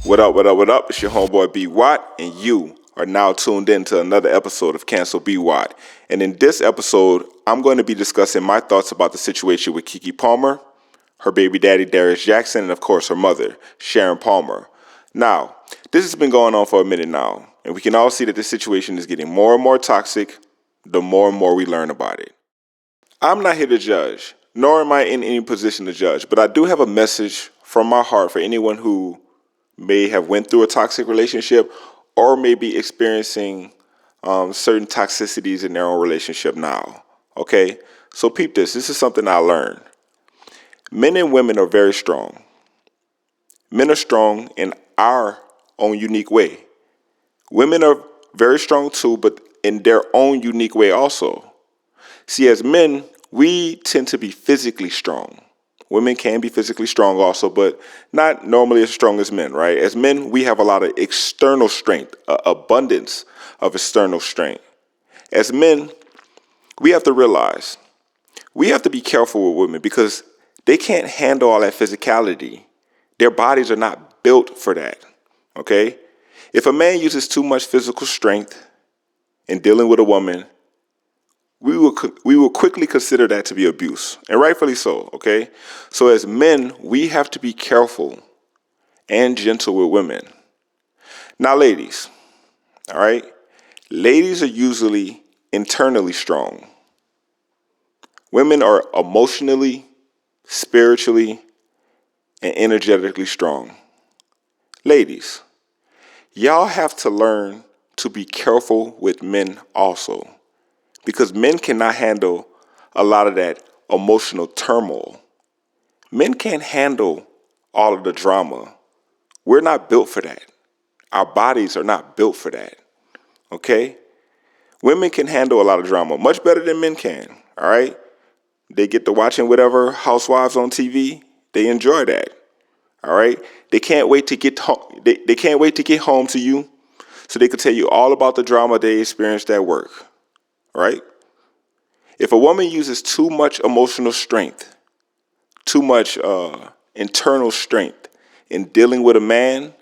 What up, what up, what up? It's your homeboy B Watt, and you are now tuned in to another episode of Cancel B Watt. And in this episode, I'm going to be discussing my thoughts about the situation with KekePalmer, her baby daddy Darius Jackson, and of course her mother, Sharon Palmer. Now, this has been going on for a minute now, and we can all see that this situation is getting more and more toxic the more and more we learn about it. I'm not here to judge, nor am I in any position to judge, but I do have a message from my heart for anyone who may have went through a toxic relationship or may be experiencing certain toxicities in their own relationship now. Okay, so peep this. This is something I learned. Men and women are very strong. Men are strong in our own unique way. Women are very strong too, but in their own unique way also. See, as men, we tend to be physically strong. Women can be physically strong also, but not normally as strong as men, right? As men, we have a lot of external strength, abundance of external strength. As men, we have to realize we have to be careful with women because they can't handle all that physicality. Their bodies are not built for that, okay? If a man uses too much physical strength in dealing with a woman, we will quickly consider that to be abuse, and rightfully so, okay? So as men, we have to be careful and gentle with women. Now, ladies, all right? Ladies are usually internally strong. Women are emotionally, spiritually, and energetically strong. Ladies, y'all have to learn to be careful with men also. Because men cannot handle a lot of that emotional turmoil. Men can't handle all of the drama. We're not built for that. Our bodies are not built for that. Okay? Women can handle a lot of drama much better than men can. All right? They get to watching whatever housewives on TV. They enjoy that. All right? They can't wait to get home. They can't wait to get home to you so they can tell you all about the drama they experienced at work. Right? If a woman uses too much emotional strength, too much internal strength in dealing with a man,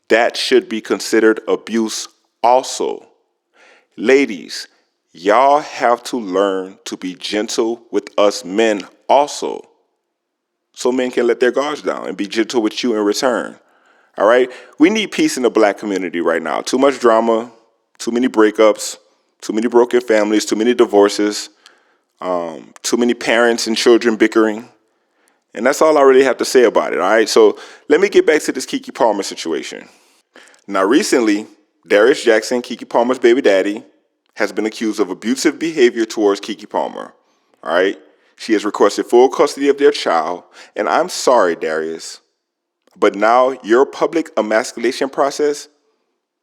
that should be considered abuse also. Ladies, y'all have to learn to be gentle with us men also, so men can let their guards down and be gentle with you in return. All right? We need peace in the black community right now. Too much drama, too many breakups, too many broken families, too many divorces, too many parents and children bickering. And that's all I really have to say about it, all right? So let me get back to this KekePalmer situation. Now, recently, Darius Jackson, KekePalmer's baby daddy, has been accused of abusive behavior towards KekePalmer, all right? She has requested full custody of their child, and I'm sorry, Darius, but now your public emasculation process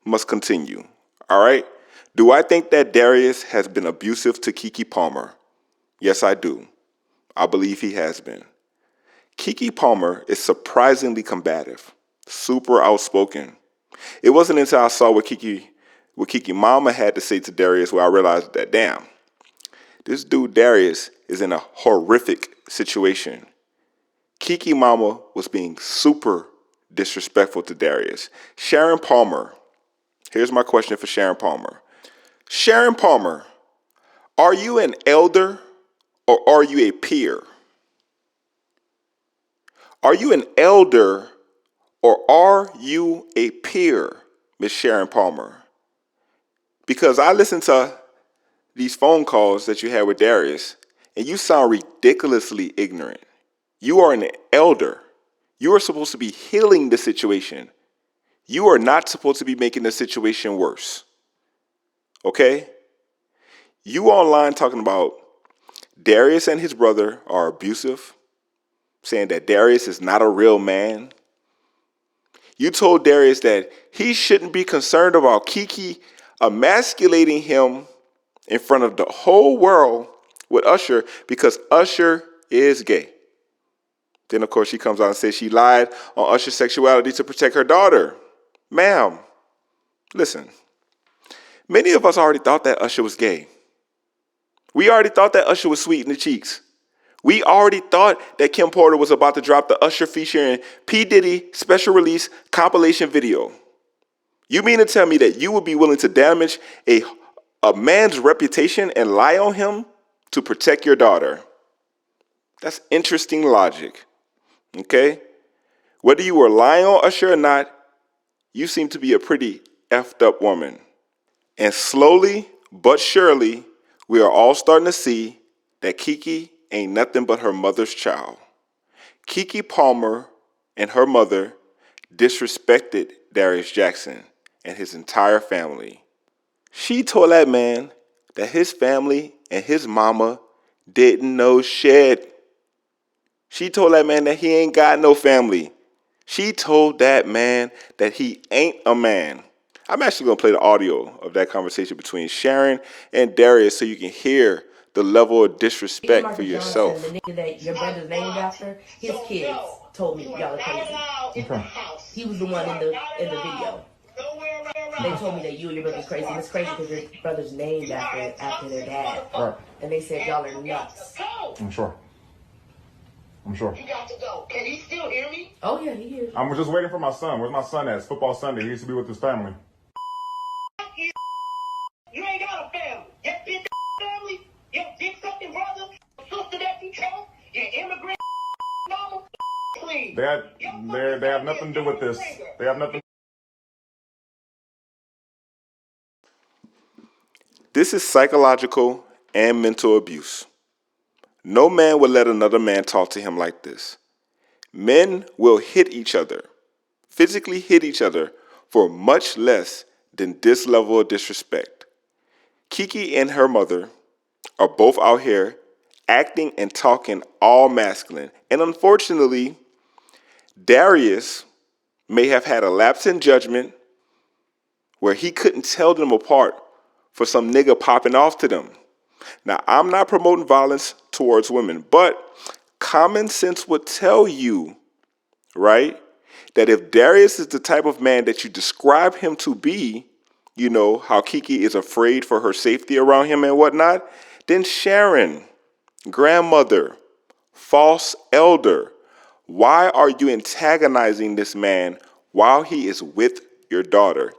must continue, all right? Do I think that Darius has been abusive to KekePalmer? Yes, I do. I believe he has been. KekePalmer is surprisingly combative, super outspoken. It wasn't until I saw what Keke Mama had to say to Darius where I realized that, damn, this dude Darius is in a horrific situation. Keke Mama was being super disrespectful to Darius. Sharon Palmer, here's my question for Sharon Palmer. Sharon Palmer, are you an elder or are you a peer? Are you an elder or are you a peer, Miss Sharon Palmer? Because I listened to these phone calls that you had with Darius, and you sound ridiculously ignorant. You are an elder. You are supposed to be healing the situation. You are not supposed to be making the situation worse. Okay? You online talking about Darius and his brother are abusive, saying that Darius is not a real man. You told Darius that he shouldn't be concerned about Keke emasculating him in front of the whole world with Usher because Usher is gay. Then, of course, she comes out and says she lied on Usher's sexuality to protect her daughter. Ma'am, listen, many of us already thought that Usher was gay. We already thought that Usher was sweet in the cheeks. We already thought that Kim Porter was about to drop the Usher featuring P. Diddy special release compilation video. You mean to tell me that you would be willing to damage a man's reputation and lie on him to protect your daughter? That's interesting logic, okay? Whether you were lying on Usher or not, you seem to be a pretty effed up woman. And slowly but surely, we are all starting to see that Keke ain't nothing but her mother's child. KekePalmer and her mother disrespected Darius Jackson and his entire family. She told that man that his family and his mama didn't know shit. She told that man that he ain't got no family. She told that man that he ain't a man. I'm actually going to play the audio of that conversation between Sharon and Darius so you can hear the level of disrespect for yourself. The nigga that your brother's named after, his kids told me y'all are crazy. Okay. He was the one in the video. They told me that you and your brother's crazy. And it's crazy because your brother's named after their dad. Right. And they said y'all are nuts. I'm sure. You got to go. Can he still hear me? Oh yeah, he hears. I'm just waiting for my son. Where's my son at? It's football Sunday. He used to be with his family. You ain't got a family. Your bitch family. Your dick sucking brother. Sister that you chose. Your immigrant mama. Please. They have nothing to do with this. They have nothing. This is psychological and mental abuse. No man will let another man talk to him like this. Men will hit each other, physically hit each other, for much less than this level of disrespect. Keke and her mother are both out here acting and talking all masculine. And unfortunately, Darius may have had a lapse in judgment where he couldn't tell them apart for some nigga popping off to them. Now, I'm not promoting violence towards women, but common sense would tell you, right, that if Darius is the type of man that you describe him to be, you know, how Keke is afraid for her safety around him and whatnot, then Sharon, grandmother, false elder, why are you antagonizing this man while he is with your daughter?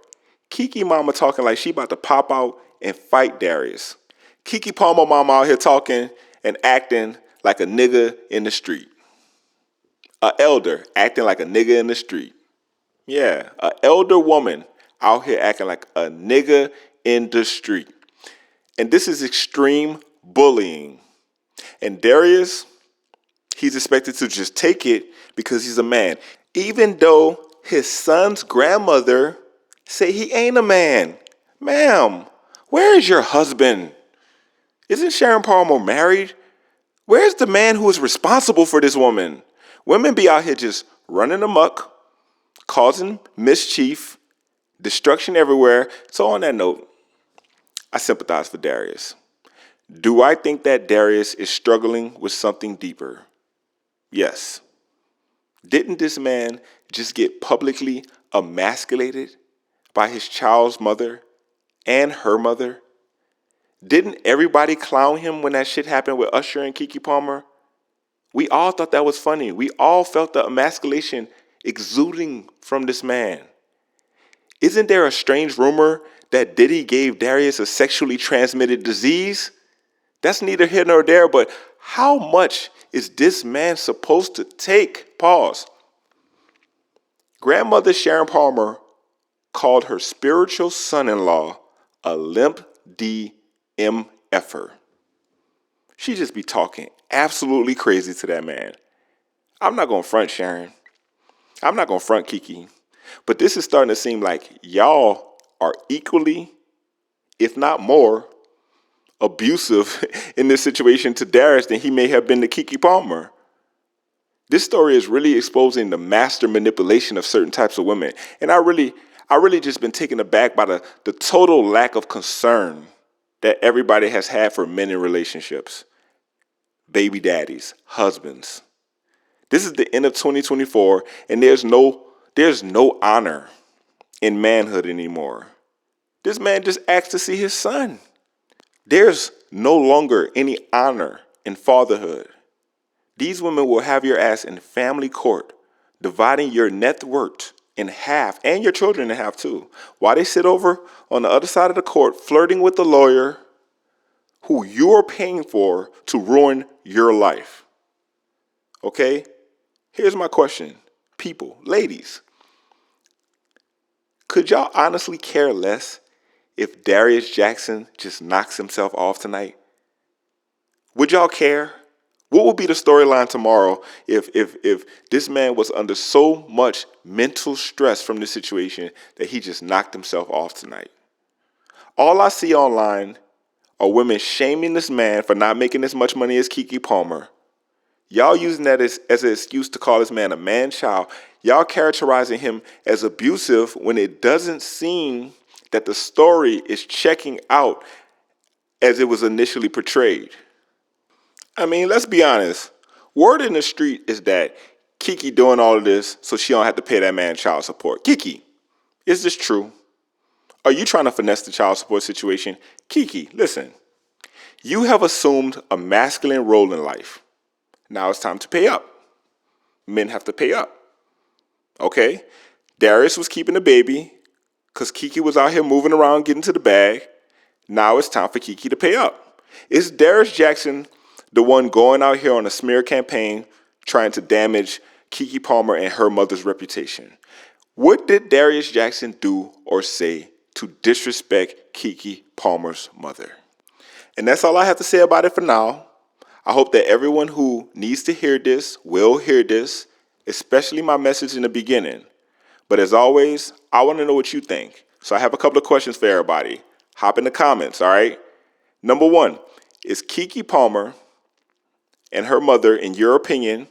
Keke mama talking like she about to pop out and fight Darius. KekePalmer mama out here talking and acting like a nigga in the street. A elder acting like a nigga in the street. Yeah, a elder woman out here acting like a nigga in the street. And this is extreme bullying. And Darius, he's expected to just take it because he's a man. Even though his son's grandmother say he ain't a man. Ma'am, where is your husband? Isn't Sharon Palmer married? Where's the man who is responsible for this woman? Women be out here just running amok, causing mischief, destruction everywhere. So on that note, I sympathize for Darius. Do I think that Darius is struggling with something deeper? Yes. Didn't this man just get publicly emasculated by his child's mother and her mother? Didn't everybody clown him when that shit happened with Usher and KekePalmer? We all thought that was funny. We all felt the emasculation exuding from this man. Isn't there a strange rumor that Diddy gave Darius a sexually transmitted disease? That's neither here nor there, but how much is this man supposed to take? Pause. Grandmother Sharon Palmer called her spiritual son-in-law a limp DMFer. She just be talking absolutely crazy to that man. I'm not going to front Sharon. I'm not going to front Keke. But this is starting to seem like y'all are equally, if not more, abusive in this situation to Darius than he may have been to KekePalmer. This story is really exposing the master manipulation of certain types of women. And I really just been taken aback by the total lack of concern that everybody has had for men in relationships. Baby daddies, husbands. This is the end of 2024, and there's no honor in manhood anymore. This man just asked to see his son. There's no longer any honor in fatherhood. These women will have your ass in family court, dividing your net worth in half and your children in half too, while they sit over on the other side of the court flirting with the lawyer who you're paying for to ruin your life. Okay? Here's my question. People, ladies, could y'all honestly care less if Darius Jackson just knocks himself off tonight? Would y'all care? What would be the storyline tomorrow if this man was under so much mental stress from this situation that he just knocked himself off tonight? All I see online are women shaming this man for not making as much money as KekePalmer. Y'all using that as an excuse to call this man a man-child. Y'all characterizing him as abusive when it doesn't seem that the story is checking out as it was initially portrayed. I mean, let's be honest. Word in the street is that Keke doing all of this so she don't have to pay that man child support. Keke, is this true? Are you trying to finesse the child support situation? Keke, listen. You have assumed a masculine role in life. Now it's time to pay up. Men have to pay up. Okay? Darius was keeping the baby because Keke was out here moving around getting to the bag. Now it's time for Keke to pay up. Is Darius Jackson the one going out here on a smear campaign trying to damage KekePalmer and her mother's reputation? What did Darius Jackson do or say to disrespect KekePalmer's mother? And that's all I have to say about it for now. I hope that everyone who needs to hear this will hear this, especially my message in the beginning. But as always, I want to know what you think. So I have a couple of questions for everybody. Hop in the comments, all right? Number one, is KekePalmer and her mother, in your opinion,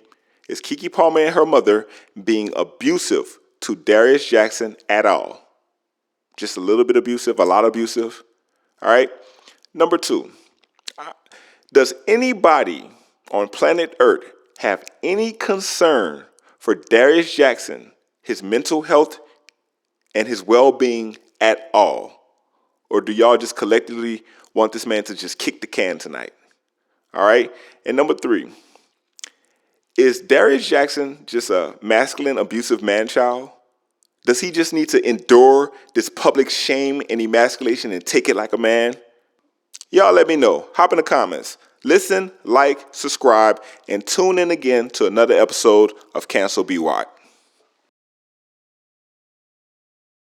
is KekePalmer and her mother being abusive to Darius Jackson at all? Just a little bit abusive, a lot abusive, all right? Number two, does anybody on planet Earth have any concern for Darius Jackson, his mental health, and his well-being at all? Or do y'all just collectively want this man to just kick the can tonight? All right? And number three, is Darius Jackson just a masculine, abusive man-child? Does he just need to endure this public shame and emasculation and take it like a man? Y'all let me know. Hop in the comments. Listen, like, subscribe, and tune in again to another episode of Cancel Be Watt.